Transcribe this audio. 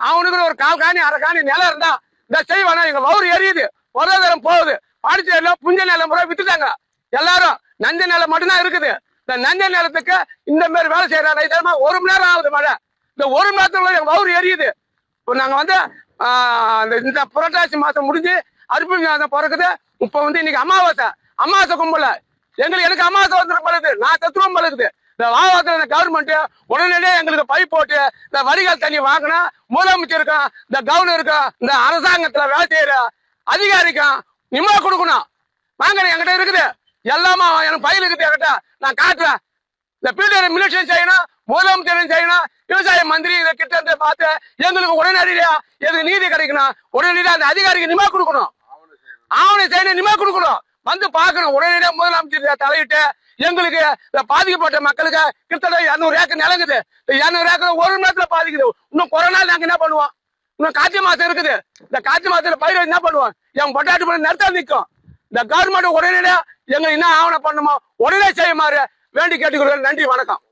அவனுக்கு ஒரு 1/4 காணி 1/2 காணி நிலம் இருந்தா இந்த செய்வானா? எங்க வவுறு எரியுது, பொருளாதாரம் போகுது. பாண்டிச்சேரியில புஞ்ச நிலம் முறை வித்துட்டாங்க. எல்லாரும் நஞ்ச நிலம் மட்டும்தான் இருக்குது. இந்த நஞ்ச நிலத்துக்கு இந்த மாதிரி வேலை செய்யறாங்க. இதமா 1 மணி நேரம் ஆகுது மழை. இந்த 1 மணி நேரத்துக்குள்ள எங்க வவுறு எரியுது. இப்போ நாங்க வந்து இந்த புரட்டாசி மாசம் முடிஞ்சு அர்ப்பணி மாதம் பிறக்குது. இப்போ வந்து இன்னைக்கு அமாவாசை கும்பல எனக்கு அமாவாசை வந்துடும் பழுது. நான் தத்துவம் பழுகுது. இந்த வாவாத்துல கவர்மெண்ட் உடனடியே எங்களுக்கு பைப் போட்டு இந்த வடிகால் தண்ணி வாங்கினா முதலமைச்சர் இருக்கும், இந்த கவர்னர் இருக்கும், இந்த அரசாங்கத்துல வேலை செய்யற அதிகாரிக்கும் நிம்ம கொடுக்கணும். வாங்க என்கிட்ட இருக்குது எல்லாமே, எனக்கு பயில் இருக்குது என்கிட்ட, நான் காட்டுறேன். இந்த பீடர் மினிஸ்டர் செய்யணும், முதலமைச்சரும் செய்யணும், விவசாய மந்திரி இதை கிட்ட இருந்து பார்த்து எங்களுக்கு உடனடியா எதுக்கு நீதி கிடைக்கணும். உடனடியா அந்த அதிகாரிக்கு நிம்ம கொடுக்கணும், ஆவணை செய்யணும், நிம்ம கொடுக்கணும். வந்து பார்க்கணும் உடனடியா முதலமைச்சர் தலையிட்டு எங்களுக்கு பாதிக்கப்பட்ட மக்களுக்கு கிட்டத்தட்ட 200 ஏக்கர் நிலங்குது. 200 ஏக்கர் 1 மணி நேரத்துல பாதிக்குது. இன்னும் கொரோனா நாங்க என்ன பண்ணுவோம்? இன்னும் கார்த்திகை மாசம் இருக்குது. இந்த கார்த்திகை மாசத்துல பயிர் என்ன பண்ணுவோம்? எங்க பொட்டாட்டு பண்ணி நிறுத்த நிற்கும். இந்த கவர்மெண்ட் உடனடியா எங்களுக்கு என்ன ஆவணம் பண்ணுமோ உடனே செய்யுமாறு வேண்டி கேட்டுக்கிறேன். நன்றி, வணக்கம்.